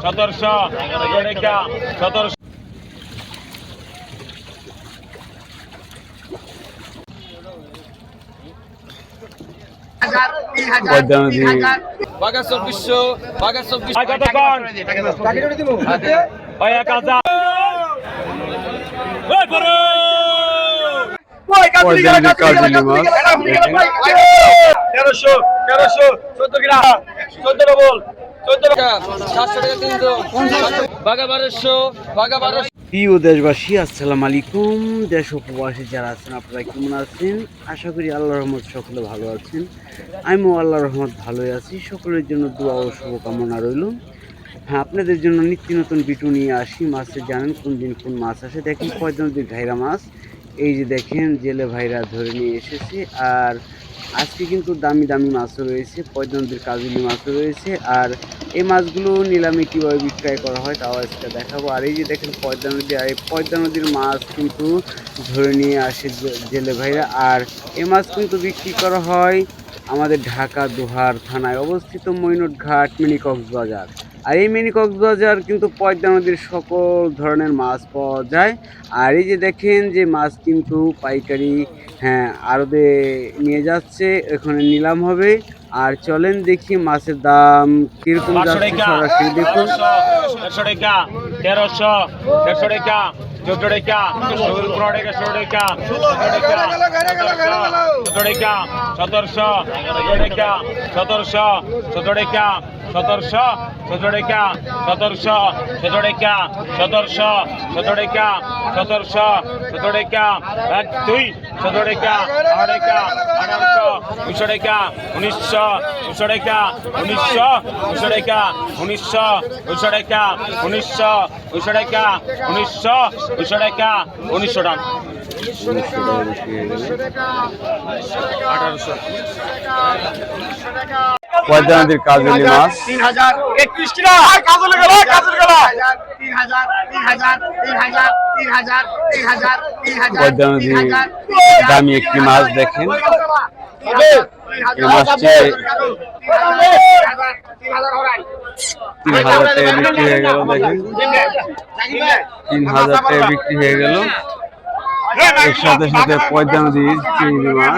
1700 টাকা 1700 বাঘা 2400 বাঘা 2400 কত কোন ওই 1000 ওই বড় ওই কাজলি মাছ 1300 14 গ্রাম 14 বল 14 টাকা 700 টাকা কিলো বাঘা 1200 বাঘা 1200। প্রিয় দেশবাসী, আসসালামু আলাইকুম। দেশ ও প্রবাসী যারা আছেন আপনারা কেমন আছেন? আশা করি আল্লাহর রহমত সকলে ভালো আছেন। আমিও আল্লাহর রহমত ভালোই আছি। সকলের জন্য দোয়া ও শুভকামনা রইল। হ্যাঁ, আপনাদের জন্য নিত্য নতুন ভিডিও নিয়ে আসি। মাছের জানেন কোন দিন কোন মাছ আসে। দেখেন পয়দা নদীর ঘাইরা মাছ, এই যে দেখেন জেলে ভাইরা ধরে নিয়ে এসেছে। আর আজকে কিন্তু দামি দামি মাছও রয়েছে, পয়দা নদীর কাজলি মাছও রয়েছে। আর এই মাছগুলো নিলামে কীভাবে বিক্রয় করা হয় তাও আজকে দেখাবো। আর এই যে দেখেন পয়দা নদী, আর এই পয়দা নদীর মাছ কিন্তু ধরে নিয়ে আসে জেলে ভাইরা। আর এই মাছ কিন্তু বিক্রি করা হয় আমাদের ঢাকা দোহার থানায় অবস্থিত মইনুট ঘাট মিনি কক্সবাজার। আর এই মিনি কক্সবাজার কিন্তু পয়দা নদীর সকল ধরনের মাছ পাওয়া যায়। আর এই যে দেখেন যে মাছ কিন্তু পাইকারি আড়তে নিয়ে যাচ্ছে, এখানে নিলাম হবে। আর চলেন দেখি মাছের দাম কিরকম যাচ্ছে, সরাসরি দেখুন। 100 টাকা 1300 100 টাকা 14 টাকা 16 টাকা 16 টাকা 1700 টাকা 1700 টাকা 1700 17 টাকা 1700 17 টাকা 1700 17 টাকা 1700 17 টাকা 1700 17 টাকা 1 2 17 টাকা 8 টাকা 1800 1900 টাকা 1900 1900 টাকা 1900 1900 টাকা 1900 1900 টাকা 1900 1900 টাকা 1900 1900 টাকা 1900 টাকা 1800 পয়দা নদীর কাজলি মাছ 3000 31 টাকা কাজল গেল 3000 3000 3000 3000 3000 পয়দা নদীর দামি একটি মাছ দেখেন। এই মাছটি 3000 টাকা বিক্রি হয়ে গেল। দেখেন 3000 টাকা বিক্রি হয়ে গেল। এর সাথে সাথে পয়দা নদীর চিংড়ি মাছ 38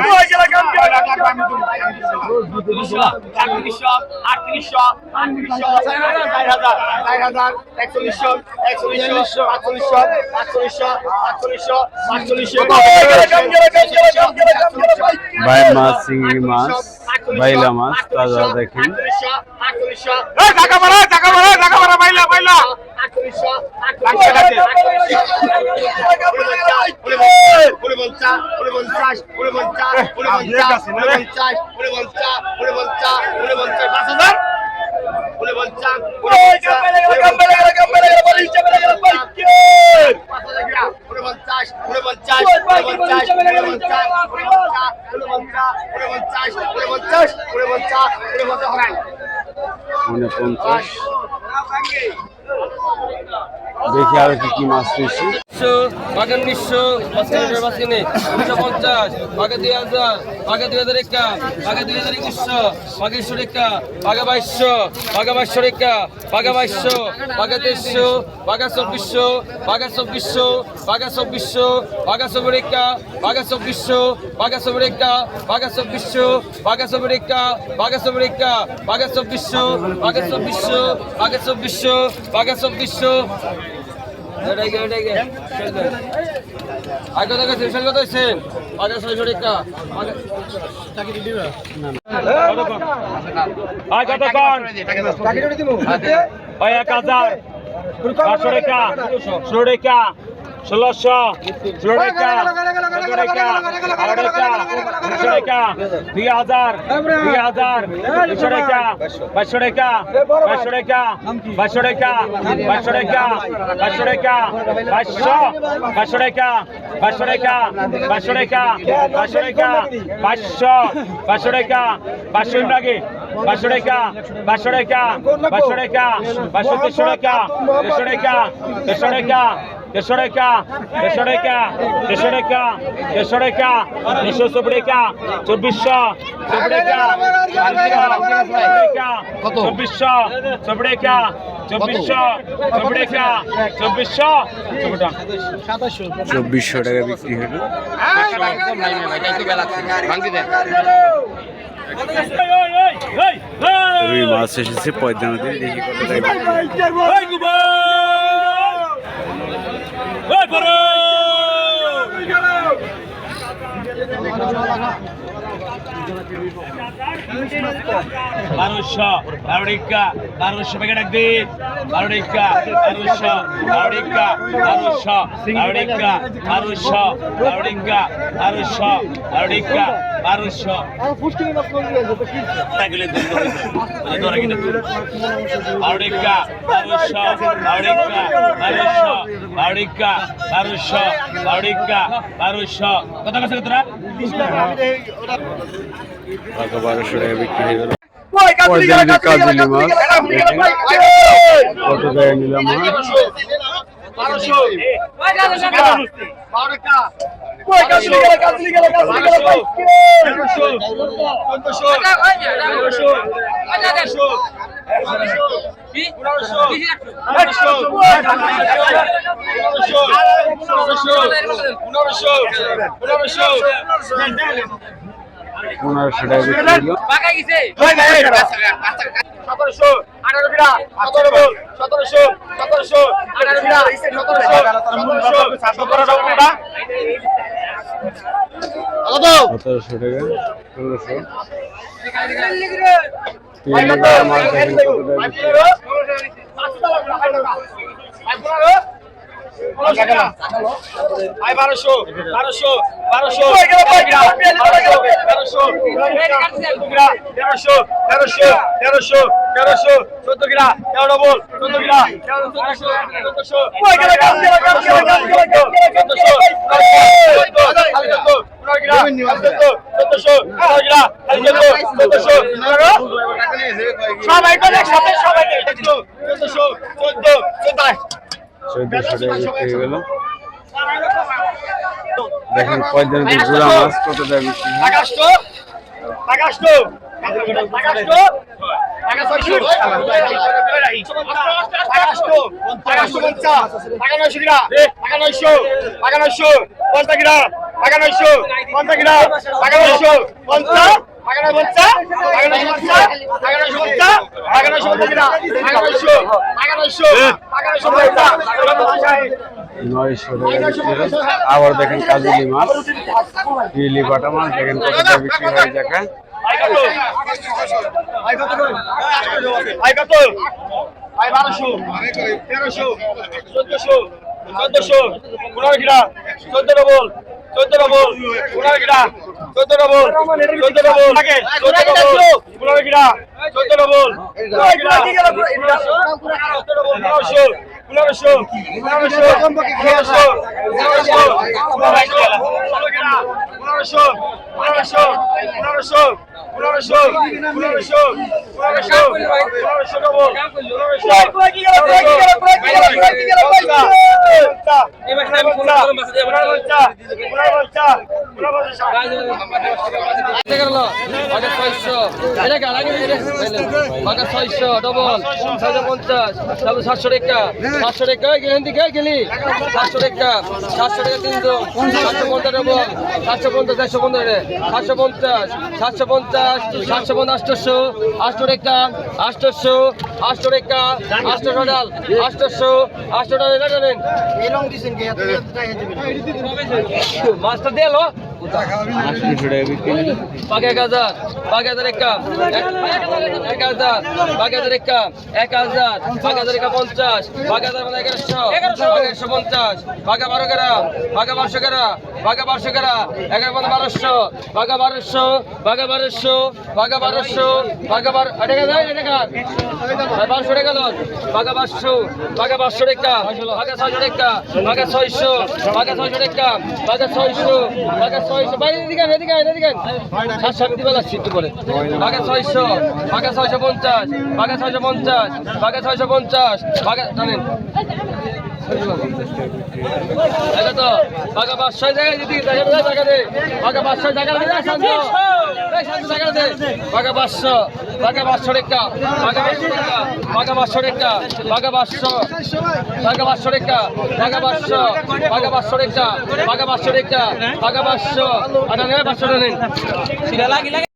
বাইর মাছ, চিংড়ি মাছ, বাইলা মাছ তাজা দেখেন। দেখি আরো কি কি মাছ রয়েছে। বাঘা 1900 মাছ কিনে 1950 বাঘা 2000 বাঘা 2000 টাকা বাঘা 2021 বাঘা 100 টাকা বাঘা 2200 বাঘা 2200 টাকা বাঘা 2200 বাঘা 2300 বাঘা 2400 বাঘা 2400 বাঘা 2400 বাঘা 24 টাকা বাঘা 2400 বাঘা 24 টাকা বাঘা 2400 বাঘা 24 টাকা বাঘা 24 টাকা বাঘা 2400 বাঘা 2400 বাঘা 2400 বাঘা 2400 আগে থেকে সেল কত হয়েছে? বাঘা 600 টাকা কত কোন ওই 1000 500 টাকা 16 টাকা 1600 16 টাকা 17 টাকা 18 টাকা 1900 টাকা 2000 2000 200 টাকা 500 টাকা 500 টাকা 500 টাকা 500 টাকা 500 টাকা 500 500 টাকা 500 টাকা 500 টাকা 500 টাকা 500 500 টাকা 500 টাকা 500 টাকা 500 টাকা 500 টাকা 500 টাকা 300 টাকা 300 টাকা 300 টাকা দেড়শো টাকা দেড়শো টাকা দেড়শো টাকা দেড়শো টাকা দেড়শো টাকা চব্বিশশো টাকা চব্বিশশো টাকা চব্বিশশো টাকা চব্বিশশো 2400 টাকা বিক্রি হলো। রুই মাছ এসেছে পয়দা নদী, দেখি কত টাকা। বারোশো বারোটিকা বারোশো প্যাকেট একদিন বারোটিকা বারোশো বারোটিকা বারোশো বারোটিকা বারোশো বারোটিকা বারোশো বারোটিকা বারোশো বারোটিকা বারোশো বারোটিকা বারোশো বারোটিকা বারোশো বারোটিকা বারোশো কত কাছে তোরা 1200 টাকা বিক্রি হয়ে গেল। কাজলি মাছ কত টাকা নিলাম মাছ? পনেরোশো টাকা বিক্রি হলো। সতেরোশো টাকা 1600। মাছ দেখেন কত টাকা বিক্রি হলো। চোদ্দশো টাকা বিক্রি হয়ে গেল। দেখেন পয়দা নদীর গুড়া মাছ কত টাকা বিক্রি নয়শো টাকা বিক্রি হলো। আবার দেখেন কাজলি মাছ, ইলি বাটা মাছ দেখেন কত টাকা বিক্রি হয় জায়গা। ডবল 650 700 টাকা 700 টাকা গেলেন দিকে গেলি 700 টাকা 700 টাকা 350 ডবল 750 750 750 750 800 টাকা 800 800 টাকা 800 ডাল 800 ডাল এটা জানেন মাছটা দিল 800 টাকা বিক্রি হলো। পাকে 1000 পাকে 1000 একা 1000 পাকে 1000 একা 1000 পাকে 1000 একা 50 পাকে 1000 মানে 1100 150 পাকে 12 গ্রাম পাকে 1200 গ্রাম পাকে 1200 গ্রাম 11 মানে 1200 পাকে 1200 পাকে 1200 পাকে 1200 পাকে 12 টাকা দেয় টাকা 1200 টাকা লন পাকে 500 পাকে 500 টাকা পাকে 600 টাকা পাকে 600 পাকে 600 টাকা পাকে 600 পাকে 600 বাইরে দিকে এদিকে 700 দিবা লাগছে একটু পরে পাকে 600 পাকে 650 পাকে 650 পাকে 650 পাকে জানেন এটা তো বাঘা 500 জায়গা যদি টাকা দে বাঘা 500 টাকা দে শান্ত টাকা দে বাঘা 500 বাঘা 500 টাকা বাঘা 500 টাকা বাঘা 500 টাকা বাঘা 500 বাঘা 500 টাকা বাঘা 500 বাঘা 500 টাকা বাঘা 500 টাকা বাঘা 500 আটা নেন 500 টাকা নেন